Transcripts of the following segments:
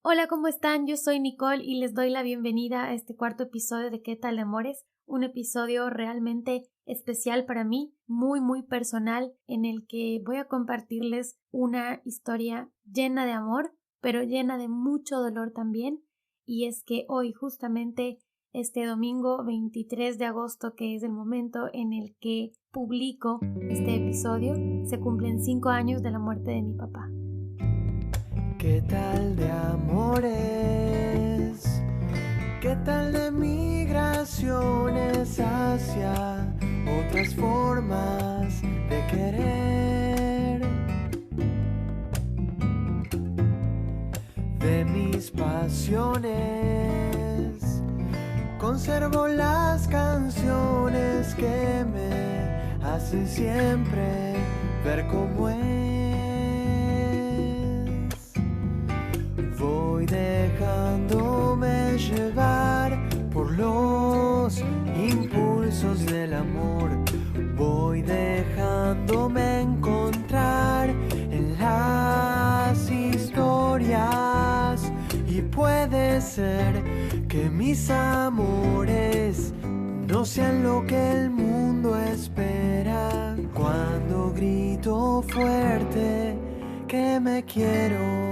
Hola, ¿cómo están? Yo soy Nicole y les doy la bienvenida a este cuarto episodio de ¿Qué tal, amores? Un episodio realmente especial para mí, muy personal, en el que voy a compartirles una historia llena de amor, pero llena de mucho dolor también. Y es que hoy, justamente este domingo 23 de agosto, que es el momento en el que publico este episodio, se cumplen 5 años de la muerte de mi papá. ¿Qué tal de amores? ¿Qué tal de migraciones hacia otras formas de querer? De mis pasiones conservo las canciones que me hacen siempre ver cómo es. Voy dejándome llevar por los impulsos del amor. Voy dejándome encontrar en las historias. Y puede ser que mis amores no sean lo que el mundo espera. Cuando grito fuerte que me quiero.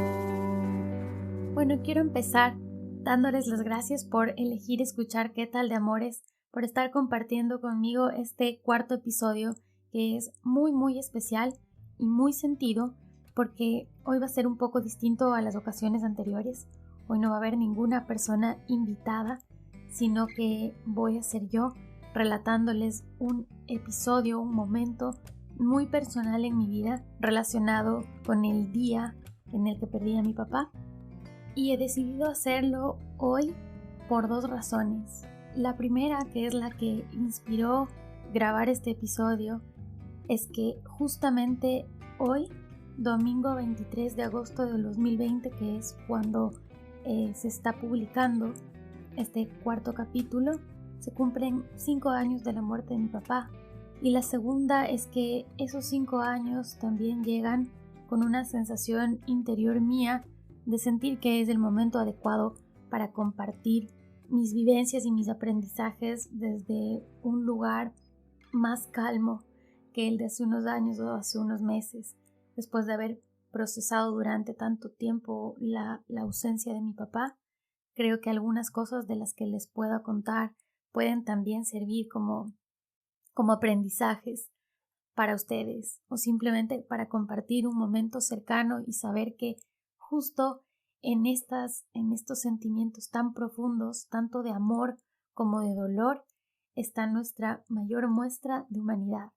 Bueno, quiero empezar dándoles las gracias por elegir escuchar ¿Qué tal de amores? Por estar compartiendo conmigo este cuarto episodio que es muy especial y muy sentido porque hoy va a ser un poco distinto a las ocasiones anteriores. Hoy no va a haber ninguna persona invitada, sino que voy a ser yo relatándoles un episodio, un momento muy personal en mi vida relacionado con el día en el que perdí a mi papá. Y he decidido hacerlo hoy por dos razones. La primera, que es la que inspiró grabar este episodio, es que justamente hoy, domingo 23 de agosto del 2020, que es cuando se está publicando este cuarto capítulo, se cumplen 5 años de la muerte de mi papá. Y la segunda es que esos 5 años también llegan con una sensación interior mía de sentir que es el momento adecuado para compartir mis vivencias y mis aprendizajes desde un lugar más calmo que el de hace unos años o hace unos meses, después de haber procesado durante tanto tiempo la ausencia de mi papá. Creo que algunas cosas de las que les pueda contar pueden también servir como aprendizajes para ustedes o simplemente para compartir un momento cercano y saber que justo en estos sentimientos tan profundos, tanto de amor como de dolor, está nuestra mayor muestra de humanidad.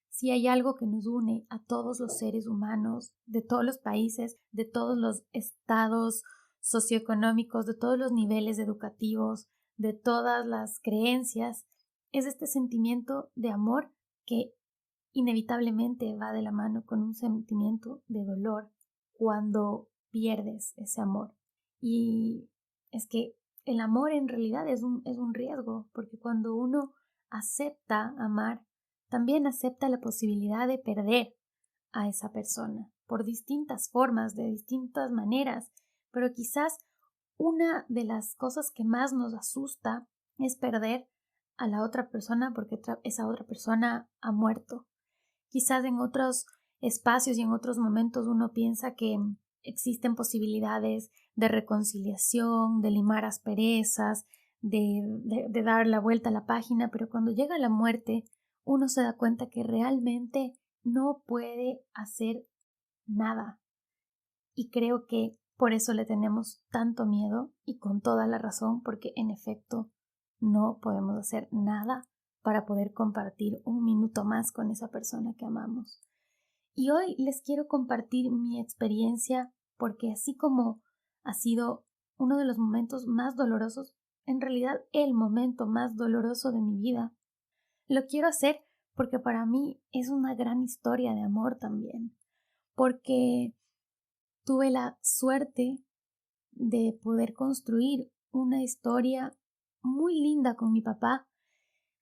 Si hay algo que nos une a todos los seres humanos, de todos los países, de todos los estados socioeconómicos, de todos los niveles educativos, de todas las creencias, es este sentimiento de amor que inevitablemente va de la mano con un sentimiento de dolor cuando pierdes ese amor. Y es que el amor en realidad es un riesgo, porque cuando uno acepta amar, también acepta la posibilidad de perder a esa persona por distintas formas, de distintas maneras, pero quizás una de las cosas que más nos asusta es perder a la otra persona porque esa otra persona ha muerto. Quizás en otros espacios y en otros momentos uno piensa que existen posibilidades de reconciliación, de limar asperezas, de dar la vuelta a la página, pero cuando llega la muerte uno se da cuenta que realmente no puede hacer nada. Y creo que por eso le tenemos tanto miedo y con toda la razón, porque en efecto no podemos hacer nada para poder compartir un minuto más con esa persona que amamos. Y hoy les quiero compartir mi experiencia porque así como ha sido uno de los momentos más dolorosos, en realidad el momento más doloroso de mi vida, lo quiero hacer porque para mí es una gran historia de amor también, porque tuve la suerte de poder construir una historia muy linda con mi papá,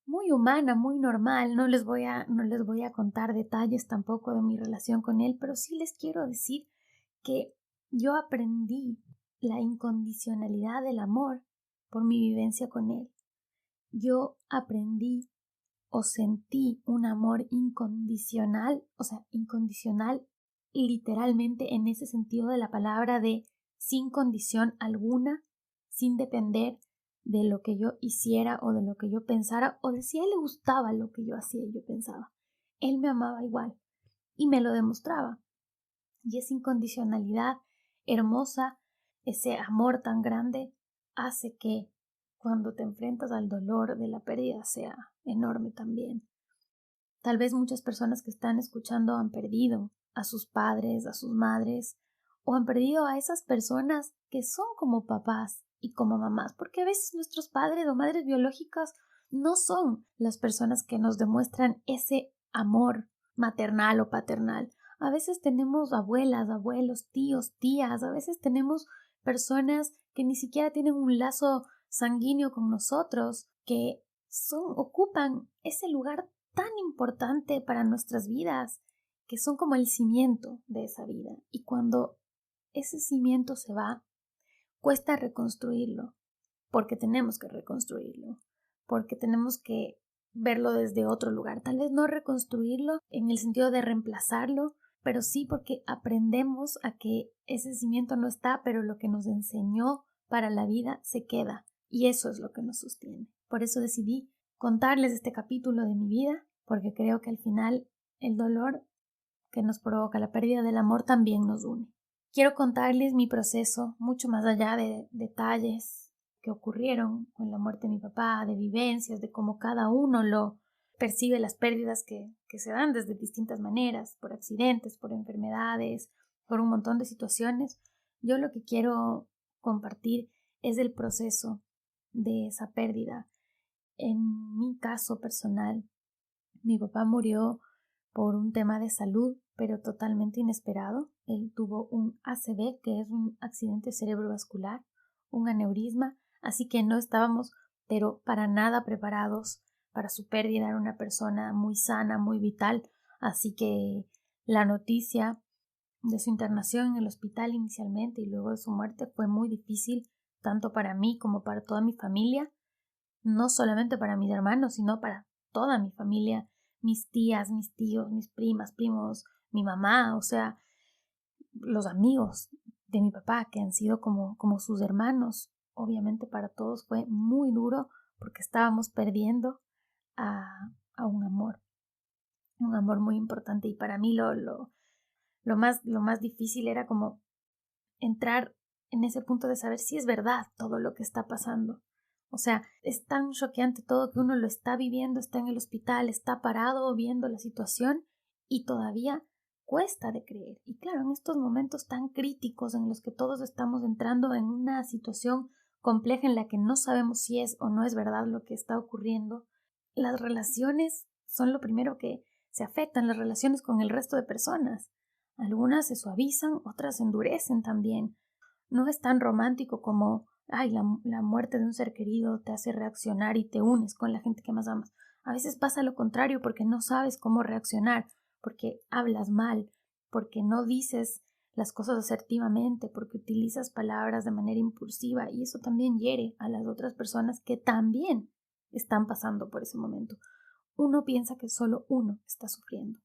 muy humana, muy normal. No les voy a contar detalles tampoco de mi relación con él, pero sí les quiero decir que yo aprendí la incondicionalidad del amor por mi vivencia con él. Yo aprendí o sentí un amor incondicional, o sea, incondicional literalmente en ese sentido de la palabra, de sin condición alguna, sin depender de lo que yo hiciera o de lo que yo pensara o de si a él le gustaba lo que yo hacía y yo pensaba. Él me amaba igual y me lo demostraba. Y esa incondicionalidad hermosa, ese amor tan grande, hace que cuando te enfrentas al dolor de la pérdida sea enorme también. Tal vez muchas personas que están escuchando han perdido a sus padres, a sus madres, o han perdido a esas personas que son como papás y como mamás, porque a veces nuestros padres o madres biológicas no son las personas que nos demuestran ese amor maternal o paternal. A veces tenemos abuelas, abuelos, tíos, tías, a veces tenemos personas que ni siquiera tienen un lazo sanguíneo con nosotros, que ocupan ese lugar tan importante para nuestras vidas, que son como el cimiento de esa vida. Y cuando ese cimiento se va, cuesta reconstruirlo, porque tenemos que reconstruirlo, porque tenemos que verlo desde otro lugar. Tal vez no reconstruirlo en el sentido de reemplazarlo, pero sí porque aprendemos a que ese cimiento no está, pero lo que nos enseñó para la vida se queda, y eso es lo que nos sostiene. Por eso decidí contarles este capítulo de mi vida, porque creo que al final el dolor que nos provoca la pérdida del amor también nos une. Quiero contarles mi proceso, mucho más allá de detalles que ocurrieron con la muerte de mi papá, de vivencias, de cómo cada uno lo percibe, las pérdidas que se dan desde distintas maneras, por accidentes, por enfermedades, por un montón de situaciones. Yo lo que quiero compartir es el proceso de esa pérdida. En mi caso personal, mi papá murió por un tema de salud, pero totalmente inesperado. Él tuvo un ACV, que es un accidente cerebrovascular, un aneurisma, así que no estábamos, pero para nada preparados para su pérdida. Era una persona muy sana, muy vital, así que la noticia de su internación en el hospital inicialmente y luego de su muerte fue muy difícil, tanto para mí como para toda mi familia, no solamente para mis hermanos, sino para toda mi familia, mis tías, mis tíos, mis primas, primos, mi mamá, o sea, los amigos de mi papá que han sido como sus hermanos. Obviamente para todos fue muy duro porque estábamos perdiendo a un amor muy importante, y para mí lo más difícil era como entrar en ese punto de saber si es verdad todo lo que está pasando. O sea, es tan choqueante todo que uno lo está viviendo, está en el hospital, está parado viendo la situación y todavía cuesta de creer. Y claro, en estos momentos tan críticos en los que todos estamos entrando en una situación compleja en la que no sabemos si es o no es verdad lo que está ocurriendo, las relaciones son lo primero que se afectan, las relaciones con el resto de personas. Algunas se suavizan, otras se endurecen también. No es tan romántico como, ay, la muerte de un ser querido te hace reaccionar y te unes con la gente que más amas. A veces pasa lo contrario porque no sabes cómo reaccionar, porque hablas mal, porque no dices las cosas asertivamente, porque utilizas palabras de manera impulsiva, y eso también hiere a las otras personas que también están pasando por ese momento. Uno piensa que solo uno está sufriendo,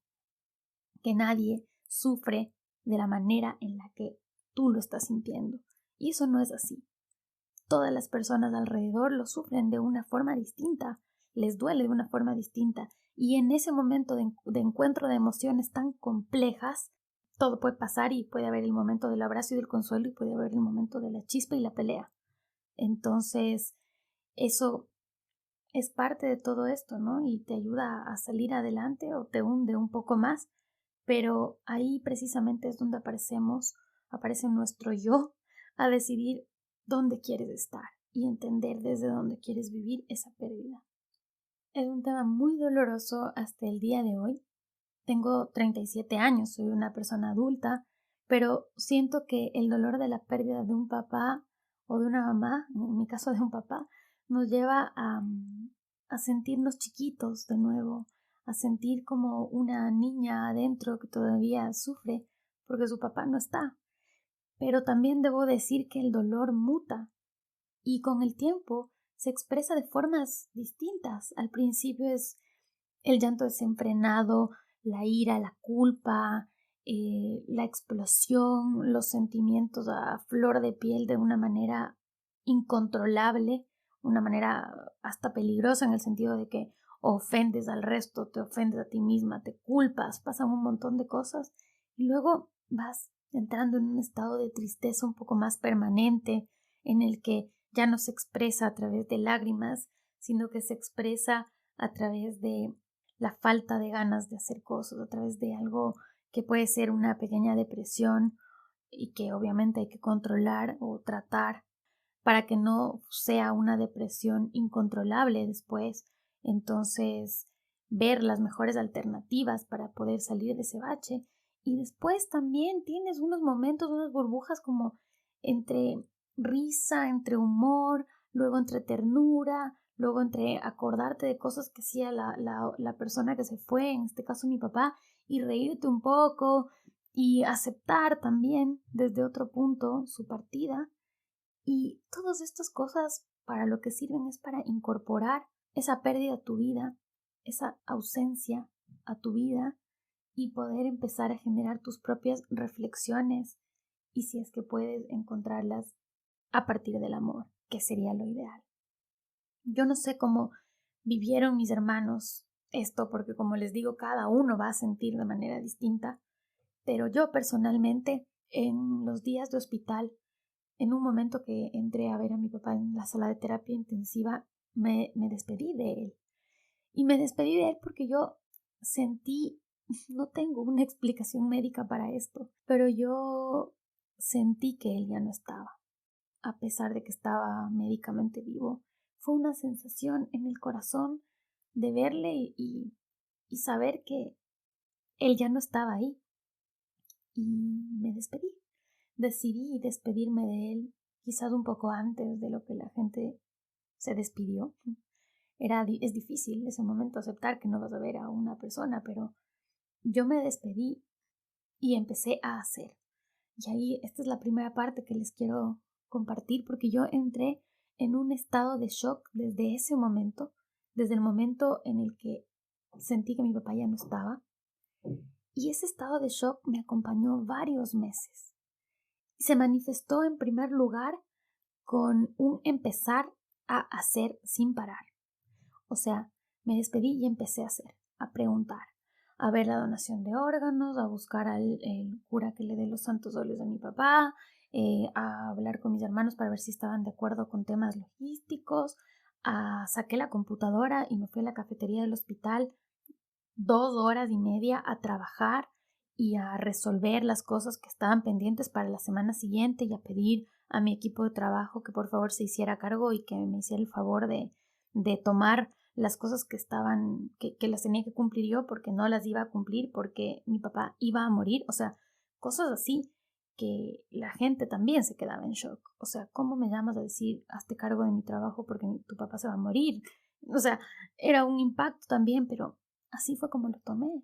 que nadie sufre de la manera en la que tú lo estás sintiendo. Y eso no es así. Todas las personas alrededor lo sufren de una forma distinta, les duele de una forma distinta. Y en ese momento de encuentro de emociones tan complejas, todo puede pasar y puede haber el momento del abrazo y del consuelo y puede haber el momento de la chispa y la pelea. Entonces, eso es parte de todo esto, ¿no? Y te ayuda a salir adelante o te hunde un poco más. Pero ahí precisamente es donde aparece nuestro yo a decidir dónde quieres estar y entender desde dónde quieres vivir esa pérdida. Es un tema muy doloroso hasta el día de hoy. Tengo 37 años, soy una persona adulta, pero siento que el dolor de la pérdida de un papá o de una mamá, en mi caso de un papá, nos lleva a sentirnos chiquitos de nuevo, a sentir como una niña adentro que todavía sufre porque su papá no está. Pero también debo decir que el dolor muta y con el tiempo se expresa de formas distintas. Al principio es el llanto desenfrenado, la ira, la culpa, la explosión, los sentimientos a flor de piel de una manera incontrolable, una manera hasta peligrosa en el sentido de que ofendes al resto, te ofendes a ti misma, te culpas, pasan un montón de cosas y luego vas entrando en un estado de tristeza un poco más permanente en el que ya no se expresa a través de lágrimas, sino que se expresa a través de la falta de ganas de hacer cosas, a través de algo que puede ser una pequeña depresión y que obviamente hay que controlar o tratar para que no sea una depresión incontrolable después. Entonces, ver las mejores alternativas para poder salir de ese bache. Y después también tienes unos momentos, unas burbujas como entre risa, entre humor, luego entre ternura, luego entre acordarte de cosas que hacía la persona que se fue, en este caso mi papá, y reírte un poco y aceptar también desde otro punto su partida. Y todas estas cosas para lo que sirven es para incorporar esa pérdida a tu vida, esa ausencia a tu vida y poder empezar a generar tus propias reflexiones y si es que puedes encontrarlas a partir del amor, que sería lo ideal. Yo no sé cómo vivieron mis hermanos esto, porque como les digo, cada uno va a sentir de manera distinta, pero yo personalmente en los días de hospital, en un momento que entré a ver a mi papá en la sala de terapia intensiva, me despedí de él. Y me despedí de él porque yo sentí, no tengo una explicación médica para esto, pero yo sentí que él ya no estaba, a pesar de que estaba médicamente vivo. Fue una sensación en el corazón de verle y saber que él ya no estaba ahí. Y me despedí. Decidí despedirme de él quizás un poco antes de lo que la gente se despidió. Es difícil ese momento aceptar que no vas a ver a una persona, pero yo me despedí y empecé a hacer. Y ahí esta es la primera parte que les quiero compartir porque yo entré en un estado de shock desde ese momento, desde el momento en el que sentí que mi papá ya no estaba. Y ese estado de shock me acompañó varios meses. Se manifestó en primer lugar con un empezar a hacer sin parar. O sea, me despedí y empecé a hacer, a preguntar, a ver la donación de órganos, a buscar al el cura que le dé los santos óleos a mi papá, a hablar con mis hermanos para ver si estaban de acuerdo con temas logísticos, saqué la computadora y me fui a la cafetería del hospital 2 horas y media a trabajar y a resolver las cosas que estaban pendientes para la semana siguiente y a pedir a mi equipo de trabajo que por favor se hiciera cargo y que me hiciera el favor de tomar las cosas que estaban, que las tenía que cumplir yo porque no las iba a cumplir porque mi papá iba a morir, o sea, cosas así que la gente también se quedaba en shock. O sea, ¿cómo me llamas a decir, hazte cargo de mi trabajo porque tu papá se va a morir? O sea, era un impacto también, pero así fue como lo tomé.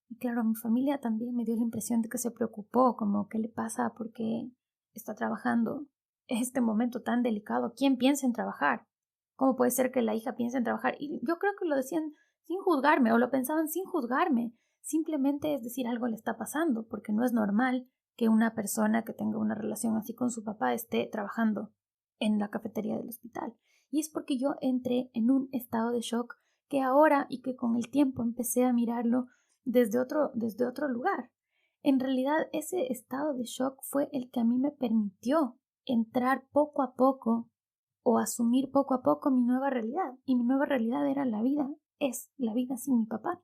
Y claro, mi familia también me dio la impresión de que se preocupó, como qué le pasa porque está trabajando. Este momento tan delicado, ¿quién piensa en trabajar? ¿Cómo puede ser que la hija piense en trabajar? Y yo creo que lo decían sin juzgarme o lo pensaban sin juzgarme. Simplemente es decir, algo le está pasando, porque no es normal que una persona que tenga una relación así con su papá esté trabajando en la cafetería del hospital. Y es porque yo entré en un estado de shock que ahora y que con el tiempo empecé a mirarlo desde otro lugar. En realidad ese estado de shock fue el que a mí me permitió entrar poco a poco o asumir poco a poco mi nueva realidad. Y mi nueva realidad era la vida, es la vida sin mi papá.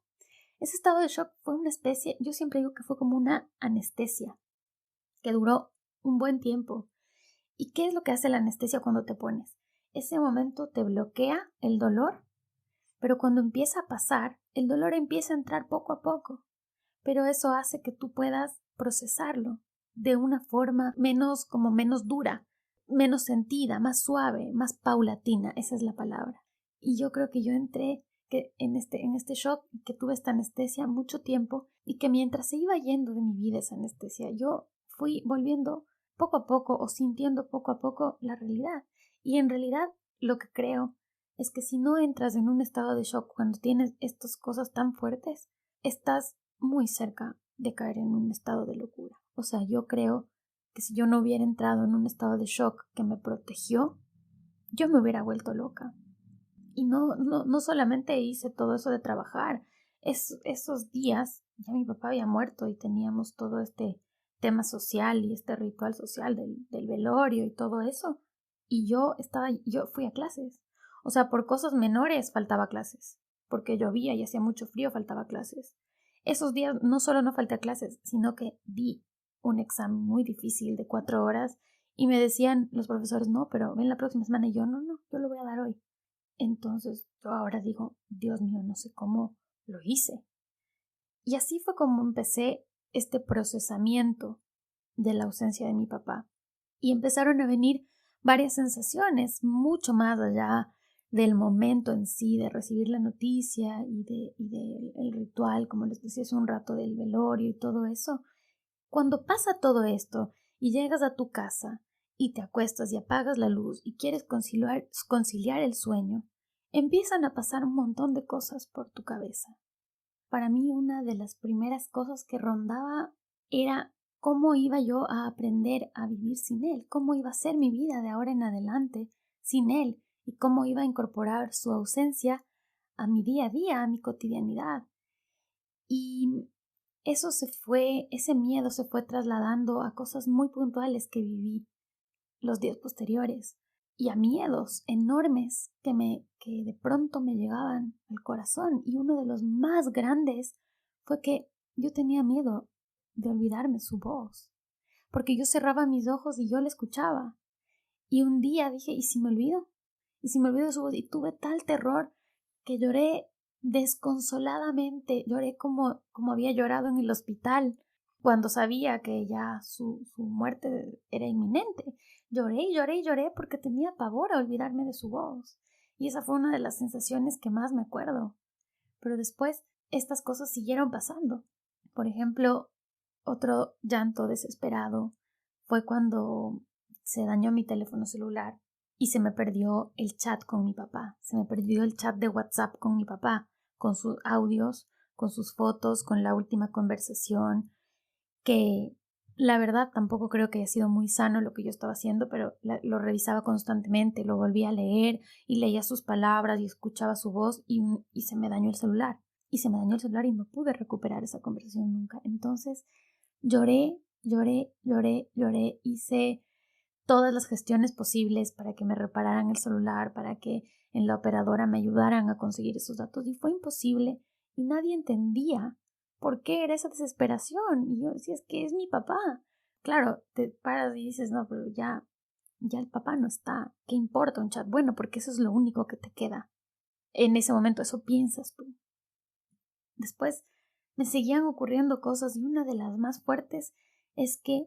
Ese estado de shock fue una especie, yo siempre digo que fue como una anestesia, que duró un buen tiempo. ¿Y qué es lo que hace la anestesia cuando te pones? Ese momento te bloquea el dolor, pero cuando empieza a pasar, el dolor empieza a entrar poco a poco. Pero eso hace que tú puedas procesarlo de una forma menos dura, menos sentida, más suave, más paulatina, esa es la palabra. Y yo creo que yo entré en este shock, que tuve esta anestesia mucho tiempo y que mientras se iba yendo de mi vida esa anestesia, yo fui volviendo poco a poco o sintiendo poco a poco la realidad. Y en realidad lo que creo es que si no entras en un estado de shock cuando tienes estas cosas tan fuertes, estás muy cerca de caer en un estado de locura. O sea, yo creo que si yo no hubiera entrado en un estado de shock que me protegió, yo me hubiera vuelto loca. Y no solamente hice todo eso de trabajar, esos días ya mi papá había muerto y teníamos todo este tema social y este ritual social del velorio y todo eso. Y yo fui a clases. O sea, por cosas menores faltaba clases. Porque llovía y hacía mucho frío, faltaba clases. Esos días no solo no falté a clases, sino que di un examen muy difícil de 4 horas y me decían los profesores, no, pero ven la próxima semana y yo, no, yo lo voy a dar hoy. Entonces yo ahora digo, Dios mío, no sé cómo lo hice. Y así fue como empecé este procesamiento de la ausencia de mi papá. Y empezaron a venir varias sensaciones, mucho más allá del momento en sí, de recibir la noticia y el ritual, como les decía hace un rato, del velorio y todo eso. Cuando pasa todo esto y llegas a tu casa y te acuestas y apagas la luz y quieres conciliar el sueño, empiezan a pasar un montón de cosas por tu cabeza. Para mí una de las primeras cosas que rondaba era cómo iba yo a aprender a vivir sin él, cómo iba a ser mi vida de ahora en adelante sin él y cómo iba a incorporar su ausencia a mi día a día, a mi cotidianidad. Y ese miedo se fue trasladando a cosas muy puntuales que viví los días posteriores y a miedos enormes que de pronto me llegaban al corazón. Y uno de los más grandes fue que yo tenía miedo de olvidarme su voz, porque yo cerraba mis ojos y yo la escuchaba. Y un día dije, ¿y si me olvido? ¿Y si me olvido de su voz? Y tuve tal terror que lloré desconsoladamente, lloré como había llorado en el hospital cuando sabía que ya su muerte era inminente. Lloré y lloré y lloré porque tenía pavor a olvidarme de su voz. Y esa fue una de las sensaciones que más me acuerdo. Pero después estas cosas siguieron pasando. Por ejemplo, otro llanto desesperado fue cuando se dañó mi teléfono celular y se me perdió el chat con mi papá. Se me perdió el chat de WhatsApp con mi papá, con sus audios, con sus fotos, con la última conversación, que la verdad tampoco creo que haya sido muy sano lo que yo estaba haciendo, pero lo revisaba constantemente, lo volvía a leer y leía sus palabras y escuchaba su voz y se me dañó el celular. Y se me dañó el celular y no pude recuperar esa conversación nunca. Entonces lloré, hice todas las gestiones posibles para que me repararan el celular, para que en la operadora me ayudaran a conseguir esos datos y fue imposible y nadie entendía por qué era esa desesperación. Y yo decía, es que es mi papá. Claro, te paras y dices, no, pero ya el papá no está. ¿Qué importa un chat? Bueno, porque eso es lo único que te queda. En ese momento eso piensas tú. Después me seguían ocurriendo cosas y una de las más fuertes es que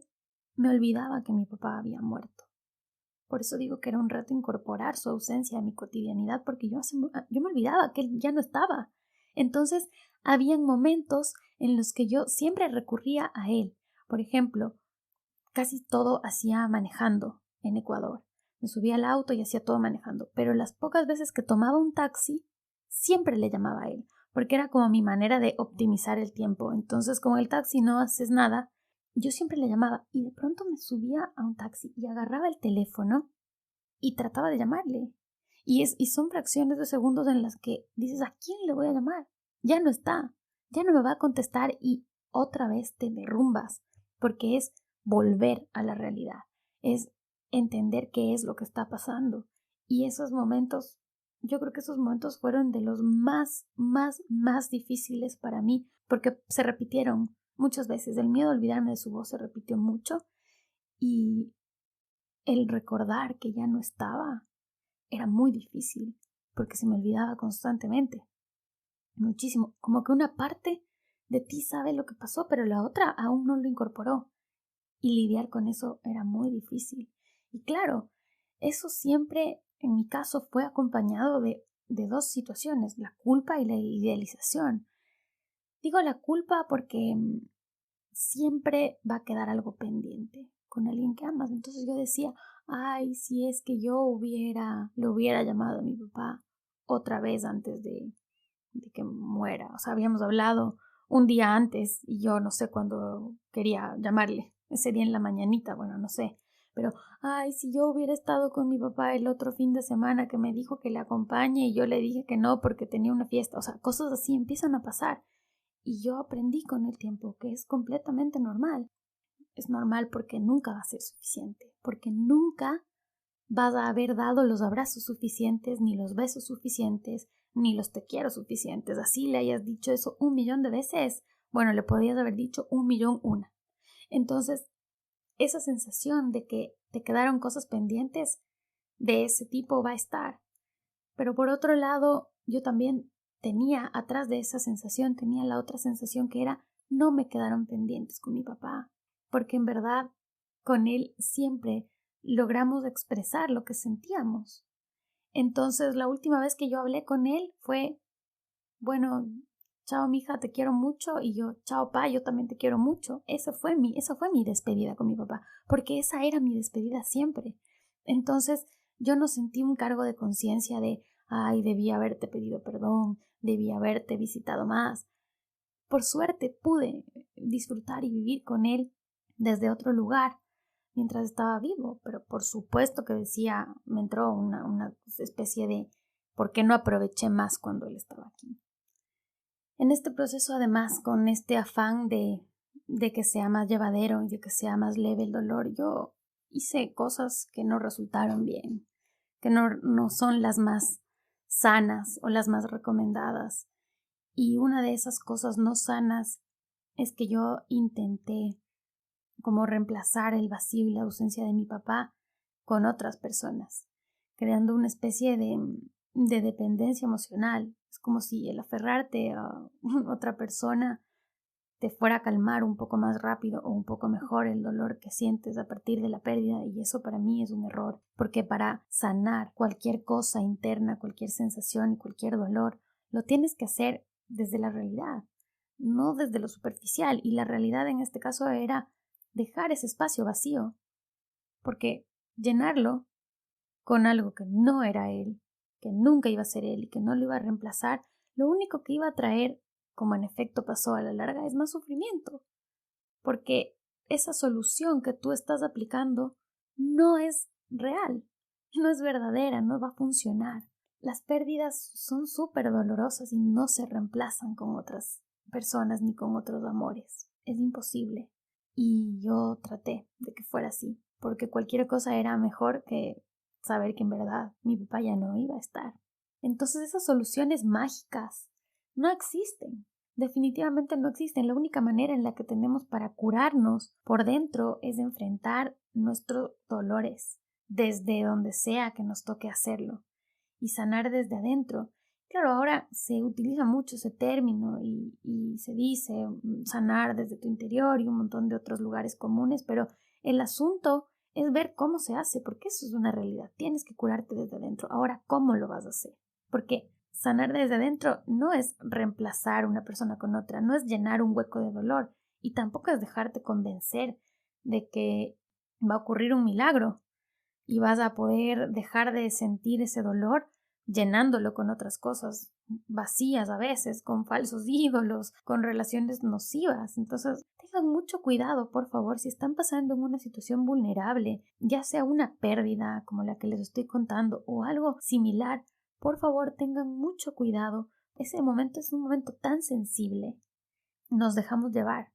me olvidaba que mi papá había muerto. Por eso digo que era un reto incorporar su ausencia a mi cotidianidad, porque yo me olvidaba que él ya no estaba. Entonces, habían momentos en los que yo siempre recurría a él. Por ejemplo, casi todo hacía manejando en Ecuador. Me subía al auto y hacía todo manejando, pero las pocas veces que tomaba un taxi, siempre le llamaba a él, porque era como mi manera de optimizar el tiempo. Entonces, con el taxi no haces nada, yo siempre le llamaba y de pronto me subía a un taxi y agarraba el teléfono y trataba de llamarle. Y son fracciones de segundos en las que dices, ¿a quién le voy a llamar? Ya no está, ya no me va a contestar y otra vez te derrumbas, porque es volver a la realidad, es entender qué es lo que está pasando. Y esos momentos, yo creo que esos momentos fueron de los más difíciles para mí, porque se repitieron muchas veces. El miedo a olvidarme de su voz se repitió mucho y el recordar que ya no estaba era muy difícil porque se me olvidaba constantemente. Muchísimo. Como que una parte de ti sabe lo que pasó, pero la otra aún no lo incorporó. Y lidiar con eso era muy difícil. Y claro, eso siempre, en mi caso, fue acompañado de dos situaciones, la culpa y la idealización. Digo la culpa porque siempre va a quedar algo pendiente. con alguien que amas. Entonces yo decía, ay, si es que yo le hubiera llamado a mi papá otra vez antes de que muera. O sea, habíamos hablado un día antes y yo no sé cuándo quería llamarle. Ese día en la mañanita, bueno, no sé. Pero, ay, si yo hubiera estado con mi papá el otro fin de semana que me dijo que le acompañe y yo le dije que no porque tenía una fiesta. O sea, cosas así empiezan a pasar. Y yo aprendí con el tiempo que es completamente normal. Es normal porque nunca va a ser suficiente. Porque nunca vas a haber dado los abrazos suficientes, ni los besos suficientes, ni los te quiero suficientes. Así le hayas dicho eso 1.000.000 de veces. Bueno, le podías haber dicho 1.000.000 una. Entonces, esa sensación de que te quedaron cosas pendientes de ese tipo va a estar. Pero por otro lado, yo también tenía, atrás de esa sensación, tenía la otra sensación que era, no me quedaron pendientes con mi papá, porque en verdad con él siempre logramos expresar lo que sentíamos. Entonces, la última vez que yo hablé con él fue, bueno, chao mija, te quiero mucho, y yo, chao pa, yo también te quiero mucho. Esa fue mi despedida con mi papá, porque esa era mi despedida siempre. Entonces, yo no sentí un cargo de conciencia de, ay, debí haberte pedido perdón, debí haberte visitado más. Por suerte pude disfrutar y vivir con él desde otro lugar mientras estaba vivo, pero por supuesto que decía, me entró una especie de ¿por qué no aproveché más cuando él estaba aquí? En este proceso, además, con este afán de que sea más llevadero y de que sea más leve el dolor, yo hice cosas que no resultaron bien, que no son las más sanas o las más recomendadas. Y una de esas cosas no sanas es que yo intenté como reemplazar el vacío y la ausencia de mi papá con otras personas, creando una especie de dependencia emocional. Es como si el aferrarte a otra persona te fuera a calmar un poco más rápido o un poco mejor el dolor que sientes a partir de la pérdida, y eso para mí es un error, porque para sanar cualquier cosa interna, cualquier sensación y cualquier dolor, lo tienes que hacer desde la realidad, no desde lo superficial, y la realidad en este caso era dejar ese espacio vacío, porque llenarlo con algo que no era él, que nunca iba a ser él y que no lo iba a reemplazar, lo único que iba a traer, como en efecto pasó a la larga, es más sufrimiento, porque esa solución que tú estás aplicando no es real, no es verdadera, no va a funcionar. Las pérdidas son súper dolorosas y no se reemplazan con otras personas ni con otros amores. Es imposible. Y yo traté de que fuera así, porque cualquier cosa era mejor que saber que en verdad mi papá ya no iba a estar. Entonces esas soluciones mágicas no existen. Definitivamente no existen. La única manera en la que tenemos para curarnos por dentro es enfrentar nuestros dolores desde donde sea que nos toque hacerlo y sanar desde adentro. Claro, ahora se utiliza mucho ese término y se dice sanar desde tu interior y un montón de otros lugares comunes, pero el asunto es ver cómo se hace, porque eso es una realidad. Tienes que curarte desde adentro. Ahora, ¿cómo lo vas a hacer? Porque sanar desde adentro no es reemplazar una persona con otra, no es llenar un hueco de dolor y tampoco es dejarte convencer de que va a ocurrir un milagro y vas a poder dejar de sentir ese dolor llenándolo con otras cosas vacías a veces, con falsos ídolos, con relaciones nocivas. Entonces, tengan mucho cuidado, por favor, si están pasando en una situación vulnerable, ya sea una pérdida como la que les estoy contando o algo similar, por favor, tengan mucho cuidado. Ese momento es un momento tan sensible. Nos dejamos llevar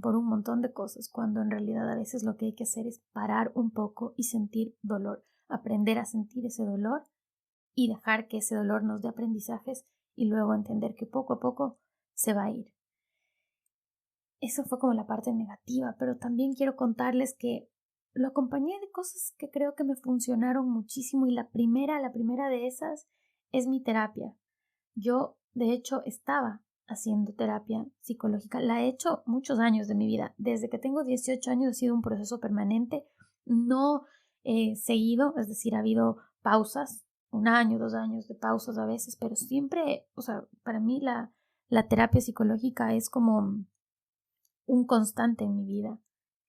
por un montón de cosas, cuando en realidad a veces lo que hay que hacer es parar un poco y sentir dolor, aprender a sentir ese dolor y dejar que ese dolor nos dé aprendizajes y luego entender que poco a poco se va a ir. Eso fue como la parte negativa, pero también quiero contarles que lo acompañé de cosas que creo que me funcionaron muchísimo, y la primera de esas es mi terapia. Yo, de hecho, estaba haciendo terapia psicológica. La he hecho muchos años de mi vida. Desde que tengo 18 años ha sido un proceso permanente, no seguido, es decir, ha habido pausas, 1 año, 2 años de pausas a veces, pero siempre, o sea, para mí la terapia psicológica es como un constante en mi vida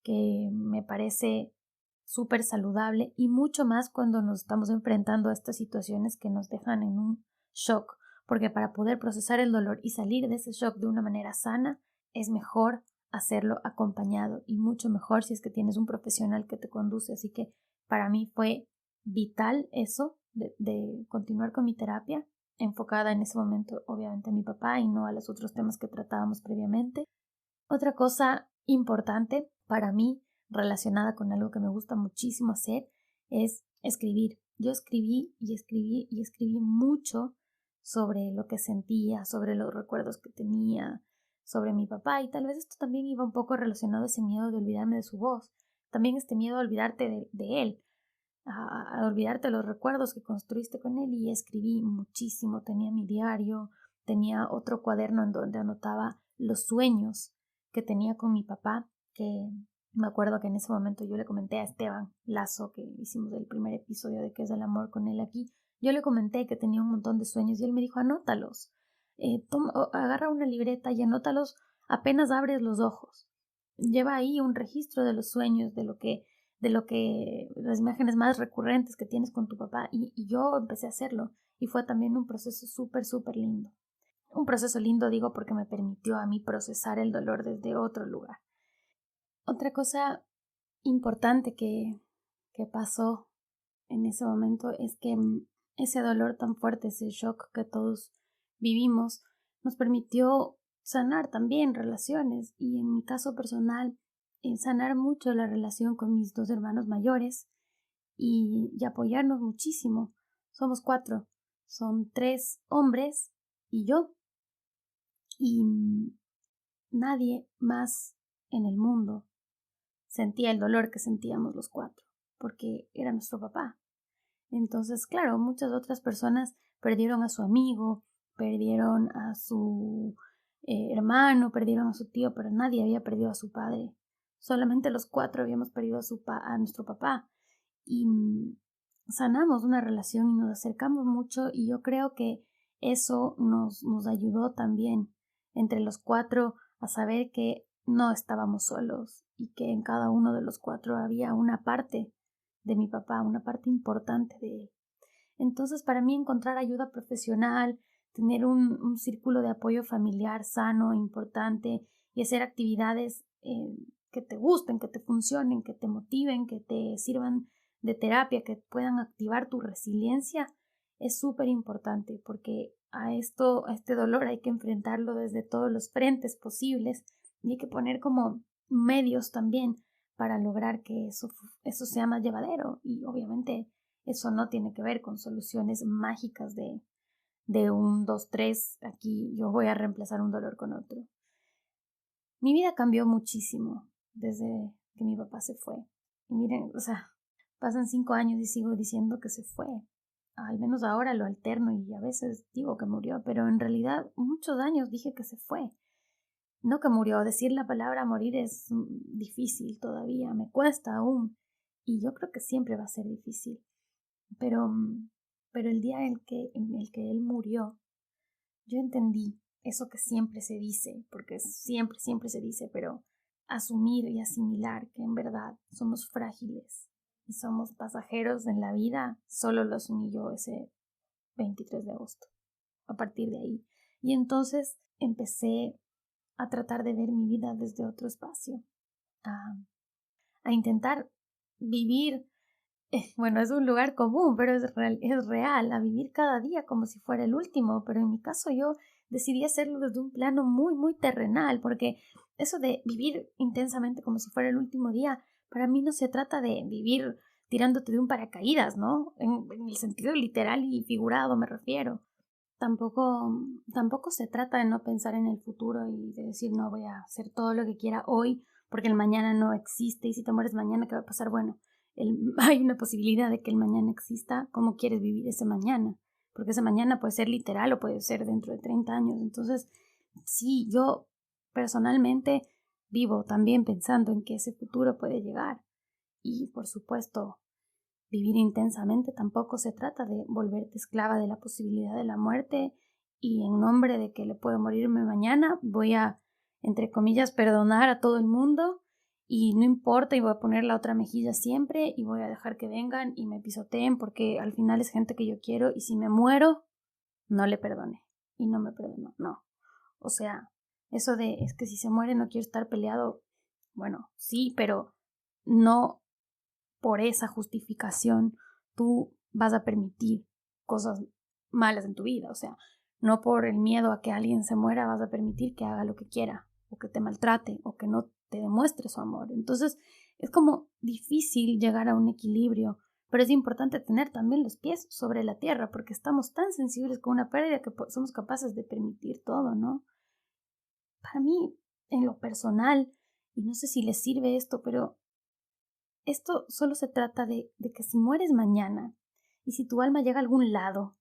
que me parece súper saludable, y mucho más cuando nos estamos enfrentando a estas situaciones que nos dejan en un shock, porque para poder procesar el dolor y salir de ese shock de una manera sana, es mejor hacerlo acompañado, y mucho mejor si es que tienes un profesional que te conduce. Así que para mí fue vital eso de continuar con mi terapia, enfocada en ese momento obviamente a mi papá y no a los otros temas que tratábamos previamente. Otra cosa importante para mí, relacionada con algo que me gusta muchísimo hacer, es escribir. Yo escribí mucho sobre lo que sentía, sobre los recuerdos que tenía, sobre mi papá, y tal vez esto también iba un poco relacionado a ese miedo de olvidarme de su voz, también este miedo a olvidarte de él, a olvidarte los recuerdos que construiste con él, y escribí muchísimo. Tenía mi diario, tenía otro cuaderno en donde anotaba los sueños que tenía con mi papá, que me acuerdo que en ese momento yo le comenté a Esteban Lazo, que hicimos el primer episodio de ¿Qué es el amor? Con él aquí, yo le comenté que tenía un montón de sueños y él me dijo, anótalos, agarra una libreta y anótalos apenas abres los ojos, lleva ahí un registro de los sueños, de lo que las imágenes más recurrentes que tienes con tu papá, y yo empecé a hacerlo, y fue también un proceso súper lindo. Un proceso lindo digo porque me permitió a mí procesar el dolor desde otro lugar. Otra cosa importante que pasó en ese momento es que ese dolor tan fuerte, ese shock que todos vivimos, nos permitió sanar también relaciones, y en mi caso personal, sanar mucho la relación con mis 2 hermanos mayores y apoyarnos muchísimo. Somos 4, son 3 hombres y yo, y nadie más en el mundo sentía el dolor que sentíamos los 4, porque era nuestro papá. Entonces, claro, muchas otras personas perdieron a su amigo, perdieron a su hermano, perdieron a su tío, pero nadie había perdido a su padre. Solamente los 4 habíamos perdido a nuestro papá, y sanamos una relación y nos acercamos mucho, y yo creo que eso nos ayudó también entre los 4 a saber que no estábamos solos, y que en cada uno de los 4 había una parte de mi papá, una parte importante de él. Entonces, para mí, encontrar ayuda profesional, tener un círculo de apoyo familiar sano, importante, y hacer actividades que te gusten, que te funcionen, que te motiven, que te sirvan de terapia, que puedan activar tu resiliencia, es súper importante, porque a este dolor hay que enfrentarlo desde todos los frentes posibles, y hay que poner como medios también para lograr que eso sea más llevadero. Y obviamente eso no tiene que ver con soluciones mágicas de 1, 2, 3, aquí yo voy a reemplazar un dolor con otro. Mi vida cambió muchísimo desde que mi papá se fue. Y miren, pasan 5 años y sigo diciendo que se fue. Al menos ahora lo alterno y a veces digo que murió, pero en realidad muchos años dije que se fue. No que murió, decir la palabra morir es difícil todavía, me cuesta aún, y yo creo que siempre va a ser difícil. Pero el día en el que él murió, yo entendí eso que siempre se dice, porque siempre se dice, pero asumir y asimilar que en verdad somos frágiles y somos pasajeros en la vida, solo lo asumí yo ese 23 de agosto, a partir de ahí. Y entonces empecé a tratar de ver mi vida desde otro espacio, a intentar vivir, bueno, es un lugar común, pero es real, a vivir cada día como si fuera el último. Pero en mi caso yo decidí hacerlo desde un plano muy terrenal, porque eso de vivir intensamente como si fuera el último día, para mí no se trata de vivir tirándote de un paracaídas, ¿no? En el sentido literal y figurado me refiero. Tampoco se trata de no pensar en el futuro y de decir no voy a hacer todo lo que quiera hoy porque el mañana no existe, y si te mueres mañana, ¿qué va a pasar? Bueno, hay una posibilidad de que el mañana exista. ¿Cómo quieres vivir ese mañana? Porque ese mañana puede ser literal o puede ser dentro de 30 años. Entonces, sí, yo personalmente vivo también pensando en que ese futuro puede llegar, y por supuesto vivir intensamente tampoco se trata de volverte esclava de la posibilidad de la muerte, y en nombre de que le puedo morirme mañana voy a, entre comillas, perdonar a todo el mundo y no importa y voy a poner la otra mejilla siempre y voy a dejar que vengan y me pisoteen porque al final es gente que yo quiero y si me muero, no le perdone y no me perdonó, no. O sea, eso de es que si se muere no quiero estar peleado, bueno, sí, pero no por esa justificación tú vas a permitir cosas malas en tu vida, o sea, no por el miedo a que alguien se muera vas a permitir que haga lo que quiera o que te maltrate o que no te demuestre su amor. Entonces es como difícil llegar a un equilibrio, pero es importante tener también los pies sobre la tierra porque estamos tan sensibles con una pérdida que somos capaces de permitir todo, ¿no? Para mí, en lo personal, y no sé si les sirve esto, pero esto solo se trata de que si mueres mañana y si tu alma llega a algún lado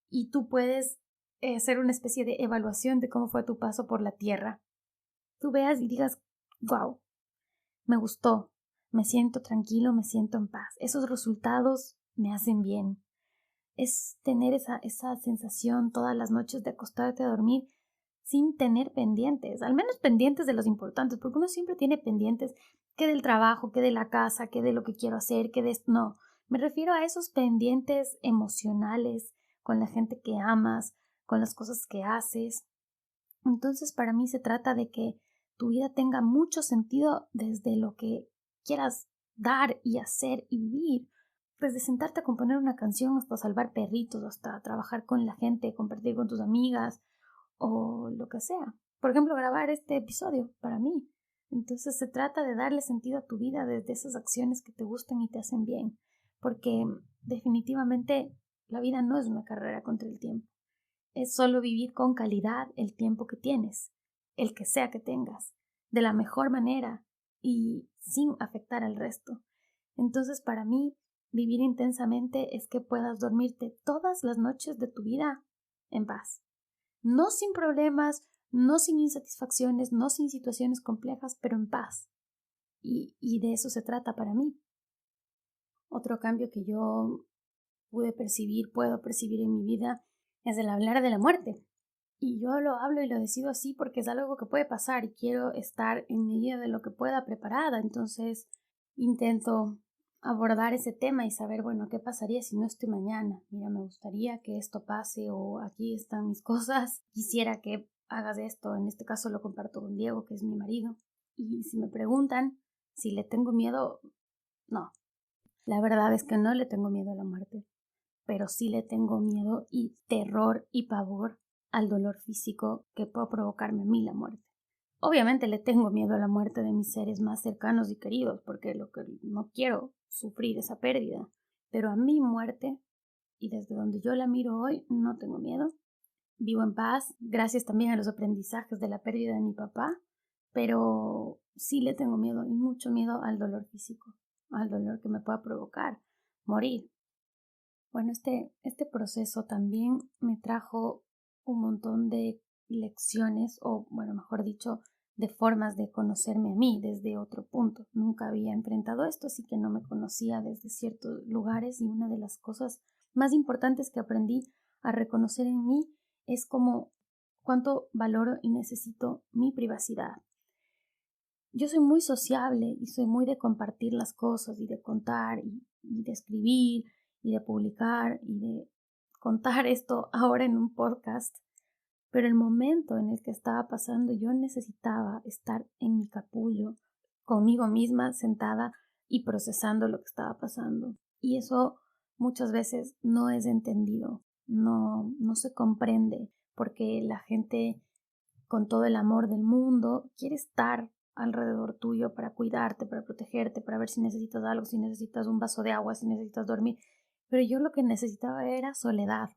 y tú puedes hacer una especie de evaluación de cómo fue tu paso por la tierra, tú veas y digas, wow, me gustó, me siento tranquilo, me siento en paz, esos resultados me hacen bien. Es tener esa sensación todas las noches de acostarte a dormir sin tener pendientes, al menos pendientes de los importantes, porque uno siempre tiene pendientes que del trabajo, que de la casa, que de lo que quiero hacer, que de esto. No, me refiero a esos pendientes emocionales con la gente que amas, con las cosas que haces. Entonces, para mí se trata de que tu vida tenga mucho sentido desde lo que quieras dar y hacer y vivir. Desde sentarte a componer una canción hasta salvar perritos, hasta trabajar con la gente, compartir con tus amigas o lo que sea. Por ejemplo, grabar este episodio para mí. Entonces se trata de darle sentido a tu vida desde esas acciones que te gustan y te hacen bien. Porque definitivamente la vida no es una carrera contra el tiempo. Es solo vivir con calidad el tiempo que tienes, el que sea que tengas, de la mejor manera y sin afectar al resto. Entonces, para mí, vivir intensamente es que puedas dormirte todas las noches de tu vida en paz. No sin problemas, no sin insatisfacciones, no sin situaciones complejas, pero en paz. Y de eso se trata para mí. Otro cambio que yo puedo percibir en mi vida, es el hablar de la muerte. Y yo lo hablo y lo decido así porque es algo que puede pasar y quiero estar en medida de lo que pueda preparada. Entonces intento abordar ese tema y saber, bueno, ¿qué pasaría si no estoy mañana? Mira, me gustaría que esto pase o aquí están mis cosas. Quisiera que hagas esto. En este caso lo comparto con Diego, que es mi marido. Y si me preguntan si le tengo miedo, no. La verdad es que no le tengo miedo a la muerte, pero sí le tengo miedo y terror y pavor al dolor físico que puede provocarme a mí la muerte. Obviamente le tengo miedo a la muerte de mis seres más cercanos y queridos, porque lo que no quiero sufrir esa pérdida. Pero a mi muerte, y desde donde yo la miro hoy, no tengo miedo. Vivo en paz, gracias también a los aprendizajes de la pérdida de mi papá, pero sí le tengo miedo y mucho miedo al dolor físico, al dolor que me pueda provocar morir. Bueno, este proceso también me trajo un montón de lecciones, o bueno, mejor dicho, de formas de conocerme a mí desde otro punto. Nunca había enfrentado esto, así que no me conocía desde ciertos lugares y una de las cosas más importantes que aprendí a reconocer en mí es como cuánto valoro y necesito mi privacidad. Yo soy muy sociable y soy muy de compartir las cosas y de contar y de escribir y de publicar y de contar esto ahora en un podcast, pero el momento en el que estaba pasando yo necesitaba estar en mi capullo, conmigo misma sentada y procesando lo que estaba pasando. Y eso muchas veces no es entendido, no se comprende, porque la gente con todo el amor del mundo quiere estar alrededor tuyo para cuidarte, para protegerte, para ver si necesitas algo, si necesitas un vaso de agua, si necesitas dormir. Pero yo lo que necesitaba era soledad.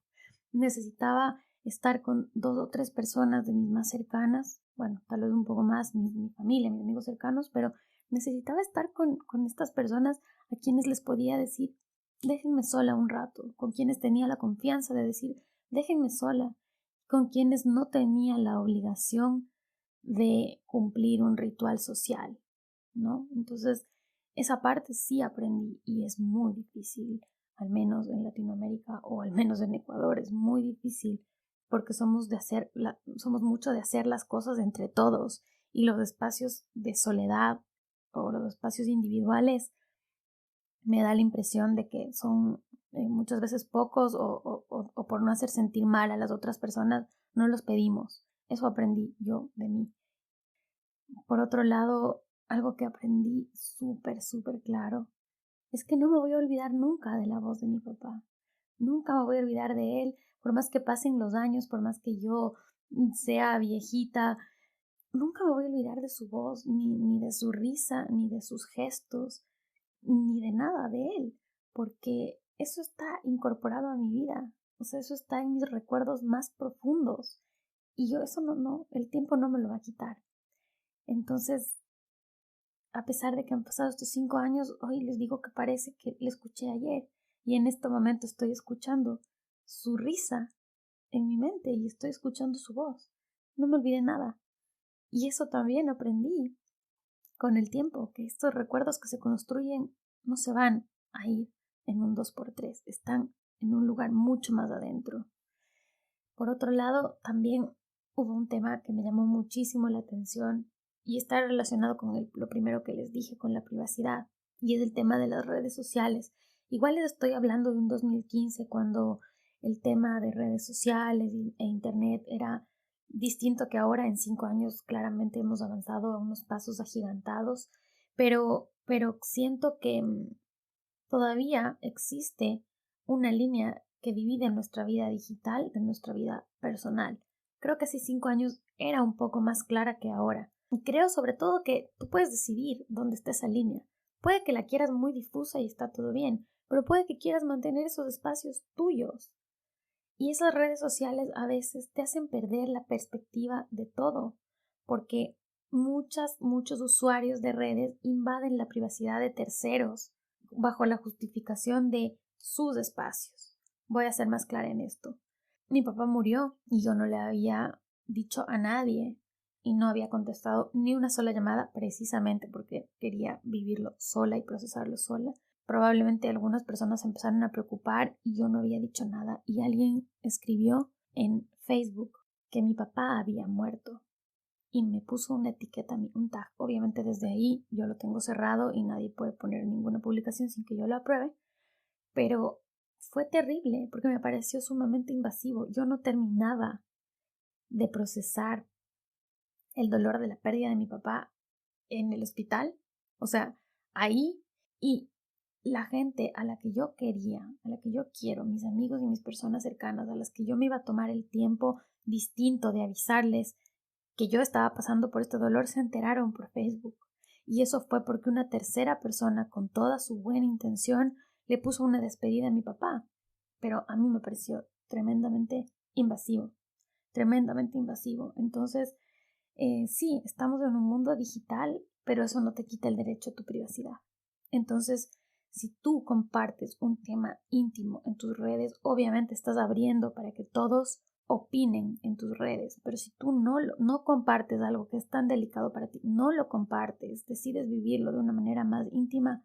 Necesitaba estar con 2 o 3 personas de mis más cercanas, bueno, tal vez un poco más, mi familia, mis amigos cercanos, pero necesitaba estar con estas personas a quienes les podía decir, déjenme sola un rato, con quienes tenía la confianza de decir, déjenme sola, con quienes no tenía la obligación de cumplir un ritual social, ¿no? Entonces, esa parte sí aprendí y es muy difícil, al menos en Latinoamérica o al menos en Ecuador, es muy difícil porque somos mucho de hacer las cosas entre todos y los espacios de soledad o los espacios individuales me da la impresión de que son muchas veces pocos o por no hacer sentir mal a las otras personas, no los pedimos. Eso aprendí yo de mí. Por otro lado, algo que aprendí súper, súper claro es que no me voy a olvidar nunca de la voz de mi papá. Nunca me voy a olvidar de él, por más que pasen los años, por más que yo sea viejita, nunca me voy a olvidar de su voz, ni de su risa, ni de sus gestos, ni de nada de él, porque eso está incorporado a mi vida, o sea, eso está en mis recuerdos más profundos y yo eso el tiempo no me lo va a quitar. Entonces, a pesar de que han pasado estos 5 años, hoy les digo que parece que le escuché ayer y en este momento estoy escuchando su risa en mi mente y estoy escuchando su voz. No me olvidé nada. Y eso también aprendí con el tiempo, que estos recuerdos que se construyen no se van a ir en un 2x3, están en un lugar mucho más adentro. Por otro lado, también hubo un tema que me llamó muchísimo la atención y está relacionado con lo primero que les dije, con la privacidad, y es el tema de las redes sociales. Igual les estoy hablando de un 2015 cuando el tema de redes sociales e internet era distinto que ahora. En 5 años claramente hemos avanzado a unos pasos agigantados, pero siento que todavía existe una línea que divide nuestra vida digital de nuestra vida personal. Creo que hace 5 años era un poco más clara que ahora. Y creo sobre todo que tú puedes decidir dónde está esa línea. Puede que la quieras muy difusa y está todo bien, pero puede que quieras mantener esos espacios tuyos. Y esas redes sociales a veces te hacen perder la perspectiva de todo, porque muchos usuarios de redes invaden la privacidad de terceros bajo la justificación de sus espacios. Voy a ser más clara en esto. Mi papá murió y yo no le había dicho a nadie y no había contestado ni una sola llamada precisamente porque quería vivirlo sola y procesarlo sola. Probablemente algunas personas empezaron a preocupar y yo no había dicho nada y alguien escribió en Facebook que mi papá había muerto y me puso una etiqueta, un tag. Obviamente desde ahí yo lo tengo cerrado y nadie puede poner ninguna publicación sin que yo lo apruebe, pero fue terrible porque me pareció sumamente invasivo. Yo no terminaba de procesar el dolor de la pérdida de mi papá en el hospital, o sea, ahí, y la gente a la que yo quería, a la que yo quiero, mis amigos y mis personas cercanas, a las que yo me iba a tomar el tiempo distinto de avisarles que yo estaba pasando por este dolor, se enteraron por Facebook. Y eso fue porque una tercera persona, con toda su buena intención, le puso una despedida a mi papá. Pero a mí me pareció tremendamente invasivo, tremendamente invasivo. Entonces, sí, estamos en un mundo digital, pero eso no te quita el derecho a tu privacidad. Entonces, si tú compartes un tema íntimo en tus redes, obviamente estás abriendo para que todos opinen en tus redes, pero si tú no compartes algo que es tan delicado para ti, no lo compartes, decides vivirlo de una manera más íntima,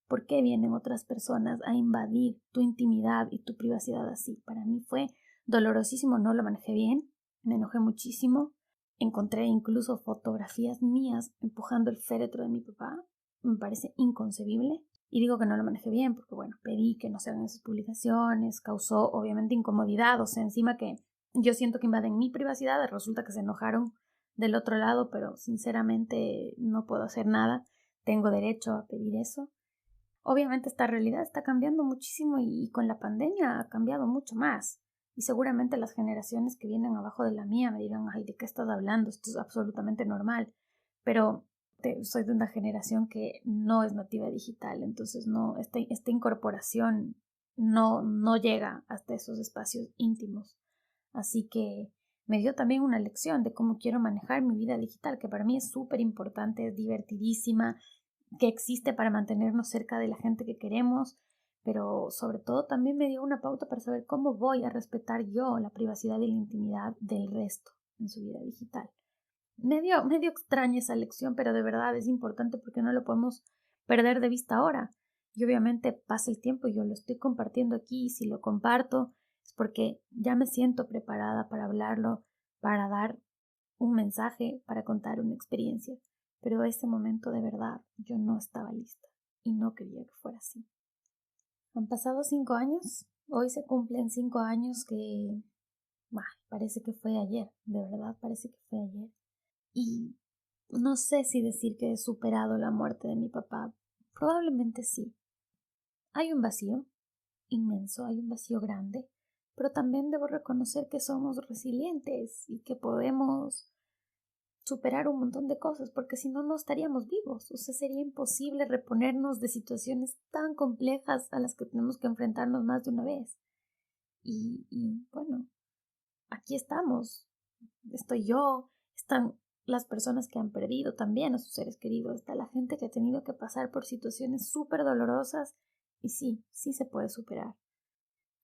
¿por qué vienen otras personas a invadir tu intimidad y tu privacidad así? Para mí fue dolorosísimo, no lo manejé bien, me enojé muchísimo, encontré incluso fotografías mías empujando el féretro de mi papá, me parece inconcebible. Y digo que no lo manejé bien porque, bueno, pedí que no se hagan esas publicaciones, causó obviamente incomodidad, o sea, encima que yo siento que invaden mi privacidad, resulta que se enojaron del otro lado, pero sinceramente no puedo hacer nada, tengo derecho a pedir eso. Obviamente esta realidad está cambiando muchísimo y con la pandemia ha cambiado mucho más. Y seguramente las generaciones que vienen abajo de la mía me dirán, ay, ¿de qué estás hablando? Esto es absolutamente normal. Pero soy de una generación que no es nativa digital, entonces no, esta incorporación no llega hasta esos espacios íntimos. Así que me dio también una lección de cómo quiero manejar mi vida digital, que para mí es súper importante, es divertidísima, que existe para mantenernos cerca de la gente que queremos, pero sobre todo también me dio una pauta para saber cómo voy a respetar yo la privacidad y la intimidad del resto en su vida digital. Medio extraña esa lección, pero de verdad es importante porque no lo podemos perder de vista ahora. Y obviamente pasa el tiempo y yo lo estoy compartiendo aquí y si lo comparto es porque ya me siento preparada para hablarlo, para dar un mensaje, para contar una experiencia. pero ese momento de verdad yo no estaba lista y no quería que fuera así. Han pasado 5 años, hoy se cumplen 5 años que parece que fue ayer, de verdad parece que fue ayer. Y no sé si decir que he superado la muerte de mi papá, probablemente sí. Hay un vacío inmenso, hay un vacío grande, pero también debo reconocer que somos resilientes y que podemos superar un montón de cosas, porque si no, no estaríamos vivos. O sea, sería imposible reponernos de situaciones tan complejas a las que tenemos que enfrentarnos más de una vez. Y bueno, aquí estamos. Estoy yo, están las personas que han perdido también a sus seres queridos, está la gente que ha tenido que pasar por situaciones súper dolorosas y sí se puede superar.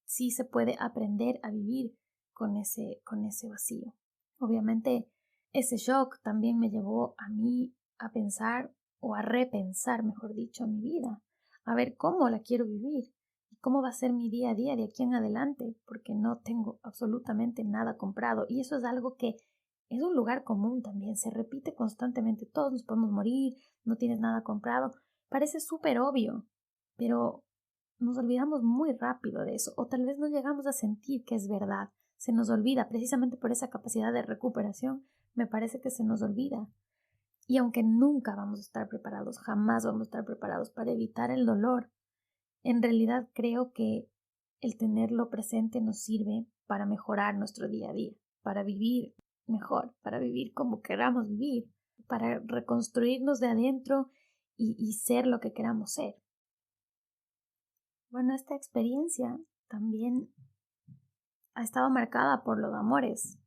Sí se puede aprender a vivir con ese vacío. Obviamente, ese shock también me llevó a mí a pensar o a repensar, mejor dicho, mi vida, a ver cómo la quiero vivir y cómo va a ser mi día a día de aquí en adelante, porque no tengo absolutamente nada comprado y eso es algo que es un lugar común también, se repite constantemente, todos nos podemos morir, no tienes nada comprado, parece súper obvio, pero nos olvidamos muy rápido de eso, o tal vez no llegamos a sentir que es verdad, se nos olvida, precisamente por esa capacidad de recuperación, me parece que se nos olvida. Y aunque nunca vamos a estar preparados, jamás vamos a estar preparados para evitar el dolor, en realidad creo que el tenerlo presente nos sirve para mejorar nuestro día a día, para vivir mejor, para vivir como queramos vivir, para reconstruirnos de adentro y ser lo que queramos ser. Bueno, esta experiencia también ha estado marcada por los amores,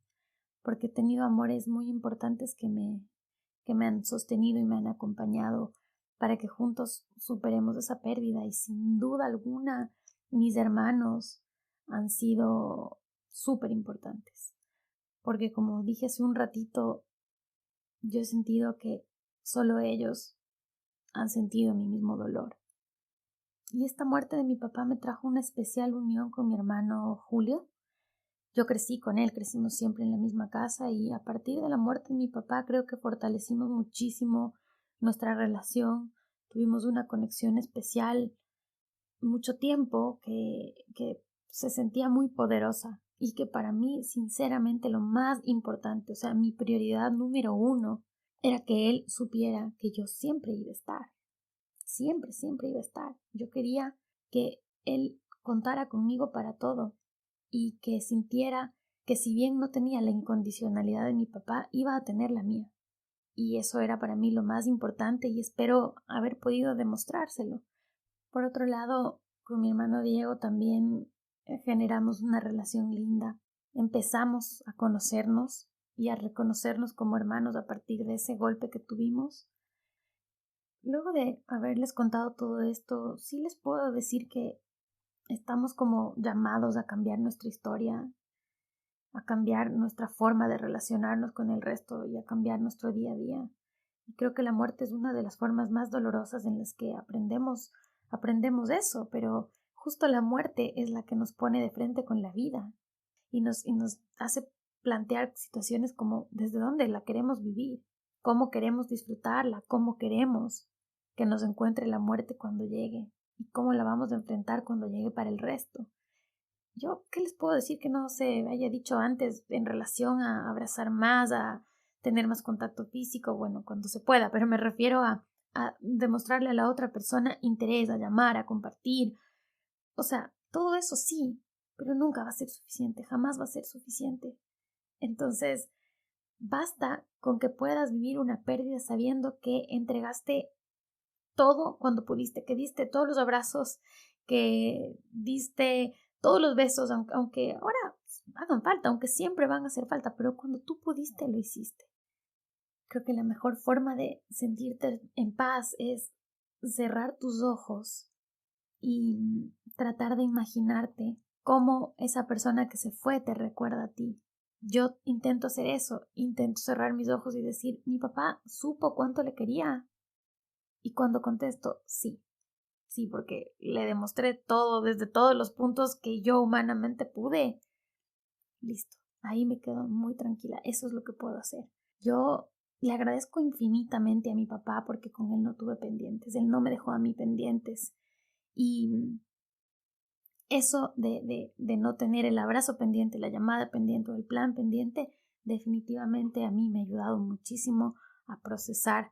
porque he tenido amores muy importantes que me han sostenido y me han acompañado para que juntos superemos esa pérdida. Y sin duda alguna, mis hermanos han sido súper importantes, porque como dije hace un ratito, yo he sentido que solo ellos han sentido mi mismo dolor. Y esta muerte de mi papá me trajo una especial unión con mi hermano Julio. Yo crecí con él, crecimos siempre en la misma casa y a partir de la muerte de mi papá creo que fortalecimos muchísimo nuestra relación. Tuvimos una conexión especial mucho tiempo que se sentía muy poderosa y que para mí, sinceramente, lo más importante, o sea, mi prioridad número 1 era que él supiera que yo siempre iba a estar. Siempre iba a estar. Yo quería que él contara conmigo para todo y que sintiera que si bien no tenía la incondicionalidad de mi papá, iba a tener la mía. Y eso era para mí lo más importante y espero haber podido demostrárselo. Por otro lado, con mi hermano Diego también generamos una relación linda. Empezamos a conocernos y a reconocernos como hermanos a partir de ese golpe que tuvimos. Luego de haberles contado todo esto, sí les puedo decir que estamos como llamados a cambiar nuestra historia, a cambiar nuestra forma de relacionarnos con el resto y a cambiar nuestro día a día. Y creo que la muerte es una de las formas más dolorosas en las que aprendemos eso, pero justo la muerte es la que nos pone de frente con la vida y nos hace plantear situaciones como desde dónde la queremos vivir, cómo queremos disfrutarla, cómo queremos que nos encuentre la muerte cuando llegue y cómo la vamos a enfrentar cuando llegue para el resto. Yo, ¿qué les puedo decir que no se haya dicho antes en relación a abrazar más, a tener más contacto físico? Bueno, cuando se pueda, pero me refiero a demostrarle a la otra persona interés, a llamar, a compartir. O sea, todo eso sí, pero nunca va a ser suficiente, jamás va a ser suficiente. Entonces, basta con que puedas vivir una pérdida sabiendo que entregaste todo cuando pudiste, que diste todos los abrazos, que diste todos los besos, aunque ahora hagan falta, aunque siempre van a hacer falta, pero cuando tú pudiste, lo hiciste. Creo que la mejor forma de sentirte en paz es cerrar tus ojos y tratar de imaginarte cómo esa persona que se fue te recuerda a ti. Yo intento hacer eso, intento cerrar mis ojos y decir, mi papá supo cuánto le quería. Y cuando contesto, sí, porque le demostré todo desde todos los puntos que yo humanamente pude. Listo, ahí me quedo muy tranquila, eso es lo que puedo hacer. Yo le agradezco infinitamente a mi papá porque con él no tuve pendientes, él no me dejó a mí pendientes. Y eso de no tener el abrazo pendiente, la llamada pendiente o el plan pendiente, definitivamente a mí me ha ayudado muchísimo a procesar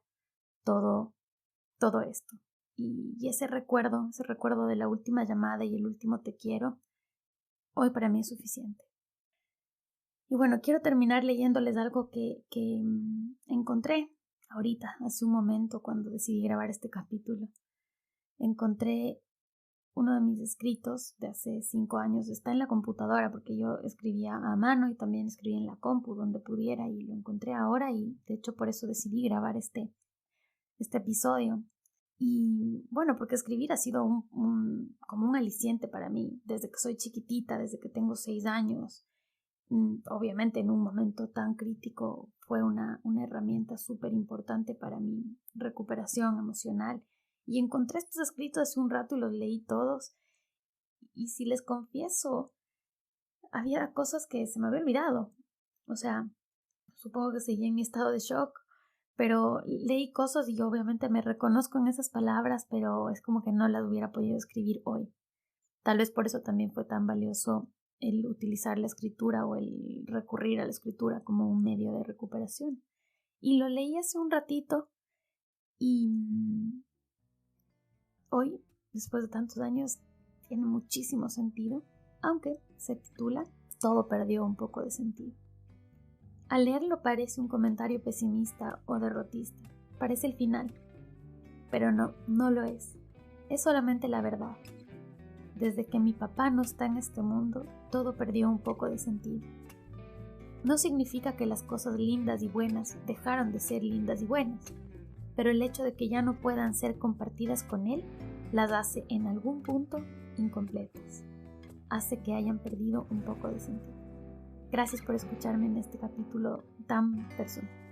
todo esto. Y ese recuerdo de la última llamada y el último te quiero, hoy para mí es suficiente. Y bueno, quiero terminar leyéndoles algo que encontré ahorita, hace un momento, cuando decidí grabar este capítulo. Encontré uno de mis escritos de hace 5 años, está en la computadora porque yo escribía a mano y también escribía en la compu donde pudiera, y lo encontré ahora y de hecho por eso decidí grabar este episodio. Y bueno, porque escribir ha sido como un aliciente para mí desde que soy chiquitita, desde que tengo 6 años. Obviamente en un momento tan crítico fue una herramienta súper importante para mi recuperación emocional. Y encontré estos escritos hace un rato y los leí todos. Y si les confieso, había cosas que se me había olvidado. O sea, supongo que seguí en mi estado de shock, pero leí cosas y yo obviamente me reconozco en esas palabras, pero es como que no las hubiera podido escribir hoy. Tal vez por eso también fue tan valioso el utilizar la escritura o el recurrir a la escritura como un medio de recuperación. Y lo leí hace un ratito y hoy, después de tantos años, tiene muchísimo sentido, aunque se titula Todo perdió un poco de sentido. Al leerlo parece un comentario pesimista o derrotista, parece el final, pero no lo es. Es solamente la verdad. Desde que mi papá no está en este mundo, todo perdió un poco de sentido. No significa que las cosas lindas y buenas dejaron de ser lindas y buenas, pero el hecho de que ya no puedan ser compartidas con él las hace en algún punto incompletas. Hace que hayan perdido un poco de sentido. Gracias por escucharme en este capítulo tan personal.